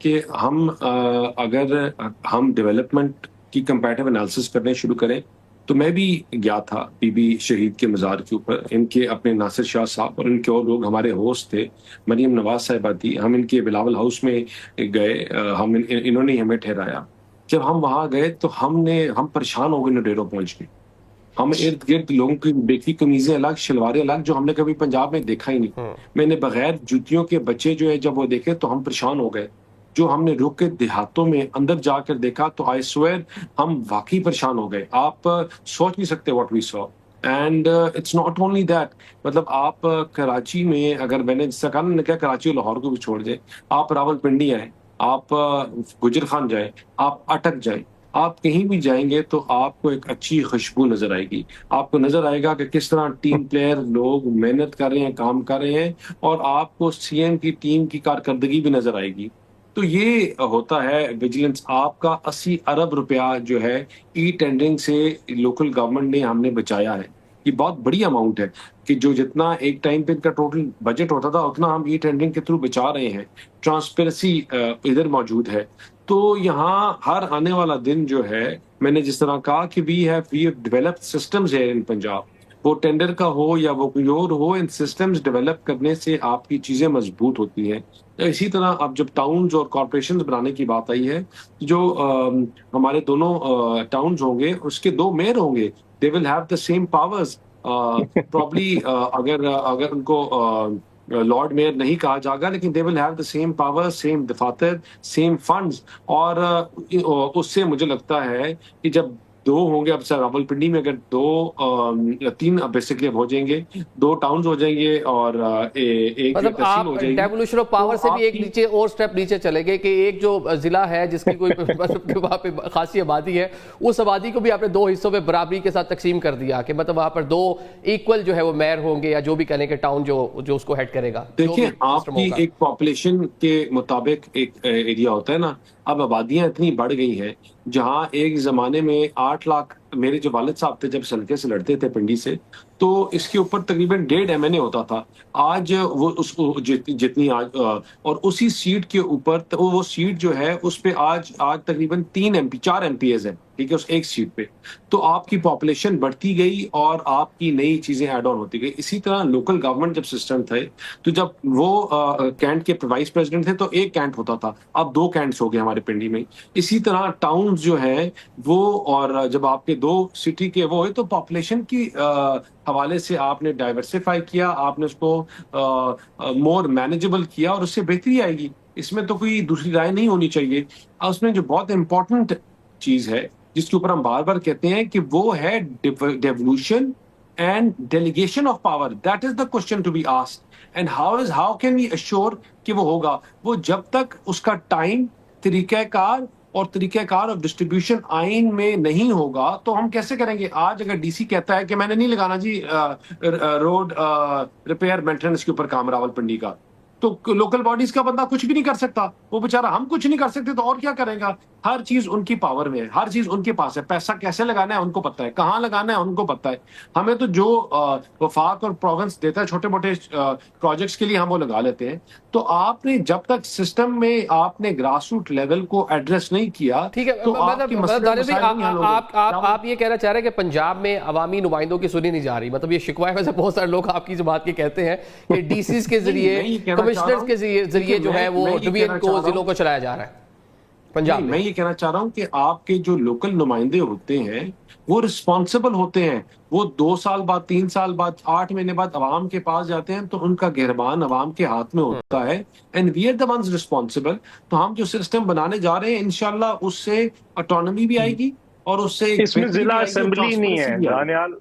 کہ ہم اگر ہم ڈیولپمنٹ کی کمپیریٹیو انالیسس کرنے شروع کریں تو میں بھی گیا تھا بی بی شہید کے مزار کے اوپر. ان کے اپنے ناصر شاہ صاحب اور ان کے اور لوگ ہمارے ہوسٹ تھے, مریم نواز صاحبہ تھی. ہم ان کے بلاول ہاؤس میں گئے, انہوں نے ہمیں ٹھہرایا. جب ہم وہاں گئے تو ہم پریشان ہو گئے ڈیروں پہنچ کے. ہم ارد گرد لوگوں کی بیکی قمیضیں الگ, شلواریں الگ, جو ہم نے کبھی پنجاب میں دیکھا ہی نہیں. میں نے بغیر جوتیوں کے بچے جو ہے جب وہ دیکھے تو ہم پریشان ہو گئے. جو ہم نے رک کے دیہاتوں میں اندر جا کر دیکھا تو آئی سویئر ہم واقعی پریشان ہو گئے. آپ سوچ نہیں سکتے what we saw. And it's not only that, مطلب آپ کراچی میں, اگر میں نے جس طرح کہا کراچی اور لاہور کو بھی چھوڑ دیں, آپ راول پنڈی آئیں, آپ گجر خان جائیں, آپ اٹک جائیں, آپ کہیں بھی جائیں گے تو آپ کو ایک اچھی خوشبو نظر آئے گی. آپ کو نظر آئے گا کہ کس طرح ٹیم پلیئر لوگ محنت کر رہے ہیں, کام کر رہے ہیں, اور آپ کو سی ایم کی ٹیم کی کارکردگی بھی نظر آئے گی. تو یہ ہوتا ہے ویجیلنس. آپ کا 80 ارب روپیہ جو ہے ای ٹینڈرنگ سے لوکل گورنمنٹ نے ہم نے بچایا ہے. یہ بہت بڑی اماؤنٹ ہے کہ جو جتنا ایک ٹائم پہ ان کا ٹوٹل بجٹ ہوتا تھا اتنا ہم ای ٹینڈرنگ کے تھرو بچا رہے ہیں. ٹرانسپیرنسی ادھر موجود ہے. تو یہاں ہر آنے والا دن جو ہے, میں نے جس طرح کہا کہ وی ہیو ڈیولپڈ سسٹمز ہے ان پنجاب, وہ ٹینڈر کا ہو یا وہ کوئی اور ہو, ان سسٹمز ڈیولپ کرنے سے آپ کی چیزیں مضبوط ہوتی ہیں. اسی طرح اب جب ٹاؤنز اور کارپوریشنز بنانے کی بات آئی ہے, جو ہمارے دونوں ٹاؤنز ہوں گے اس کے 2 میئر ہوں گے, they will have the same powers. Probably اگر ان کو لارڈ میئر نہیں کہا جائے گا, لیکن they will have the same power, same دفاتر, سیم فنڈز. اور اس سے مجھے لگتا ہے کہ جب 2 ہوں گے, اب راول پنڈی میں اگر 3 بیسکلی ہو جائیں گے, 2 ٹاؤنز ہو جائیں گے اور ایک مطلب تحصیل آپ ہو جائے گی. ڈیولوشن آف پاور سے بھی ایک نیچے اور سٹیپ نیچے چلے گئے کہ ایک جو ضلع ہے جس کی کوئی وہاں پہ خاصی آبادی ہے, اس آبادی کو بھی آپ نے 2 حصوں میں برابری کے ساتھ تقسیم کر دیا کہ مطلب وہاں پر 2 ایکول جو ہے وہ میئر ہوں گے, یا جو بھی کہنے کے ٹاؤن جو اس کو ہیڈ کرے گا. دیکھیں, آپ کی ایک پاپولیشن کے مطابق ایک ایریا ہوتا ہے نا. اب آبادیاں اتنی بڑھ گئی ہیں, جہاں ایک زمانے میں 8 لاکھ, میرے جو والد صاحب تھے جب سلکے سے لڑتے تھے پنڈی سے, تو اس کے اوپر تقریباً 1.5 MNA ہوتا تھا. آج وہ اس جتنی آج, اور اسی سیٹ کے اوپر وہ سیٹ جو ہے اس پہ آج تقریباً 4 MPs ہیں, ٹھیک ہے, اس ایک سیٹ پہ. تو آپ کی پاپولیشن بڑھتی گئی اور آپ کی نئی چیزیں ایڈ آن ہوتی گئی. اسی طرح لوکل گورنمنٹ جب سسٹم تھے, تو جب وہ کینٹ کے وائس پریزیڈنٹ تھے تو ایک کینٹ ہوتا تھا, اب 2 کینٹس ہو گئے ہمارے پنڈی میں. اسی طرح ٹاؤنز جو ہیں وہ, اور جب آپ کے 2 سٹی کے وہ ہوئے تو پاپولیشن کی حوالے سے آپ نے ڈائیورسفائی کیا, آپ نے اس کو مور مینیجبل کیا, اور اس سے بہتری آئے گی. اس میں تو کوئی دوسری رائے نہیں ہونی چاہیے. اس میں جو بہت امپورٹنٹ چیز ہے جس کے اوپر ہم بار بار کہتے ہیں کہ وہ ہے devolution and delegation of power. That is the question to be asked. And how can we ensure کہ وہ ہوگا. وہ جب تک اس کا ٹائم, طریقہ کار اور طریقہ کار آف ڈسٹریبیوشن آئین میں نہیں ہوگا تو ہم کیسے کریں گے. آج اگر ڈی سی کہتا ہے کہ میں نے نہیں لگانا جی روڈ ریپیئر مینٹیننس کے اوپر کام راول پنڈی کا, تو لوکل باڈیز کا بندہ کچھ بھی نہیں کر سکتا. وہ بیچارہ, ہم کچھ نہیں کر سکتے تو اور کیا کرے گا. ہر چیز ان کی پاور میں ہے, ہر چیز ان کے پاس ہے. پیسہ کیسے لگانا ہے ان کو پتہ ہے, کہاں لگانا ہے ان کو پتہ ہے. ہمیں تو جو وفاق اور پروونس دیتا ہے چھوٹے موٹے پروجیکٹس کے لیے ہم وہ لگا لیتے ہیں. تو آپ نے جب تک سسٹم میں آپ نے گراس روٹ لیول کو ایڈریس نہیں کیا, ٹھیک ہے, تو آپ یہ کہنا چاہ رہے ہیں کہ پنجاب میں عوامی نمائندوں کی سنی نہیں جا رہی. مطلب یہ شکوہ ہے, ویسے بہت سارے لوگ آپ کی جو بات کے کہتے ہیں کہ ڈی سیز کے ذریعے, کمشنرز کے ذریعے جو ہے وہ ڈویژن کو, ضلعوں کو چلایا جا رہا ہے پنجاب میں. میں یہ کہنا چاہ رہا ہوں کہ آپ کے جو لوکل نمائندے ہوتے ہیں وہ رسپانسبل ہوتے ہیں. وہ 2 سال بعد, 3 سال بعد, 8 مہینے بعد عوام کے پاس جاتے ہیں تو ان کا گہربان عوام کے ہاتھ میں ہوتا ہے. And we are the ones responsible. تو ہم جو سسٹم بنانے جا رہے ہیں انشاءاللہ اس سے اٹانومی بھی آئے گی, اور اس سے اس میں ضلع اسمبلی نہیں ہے دانیال.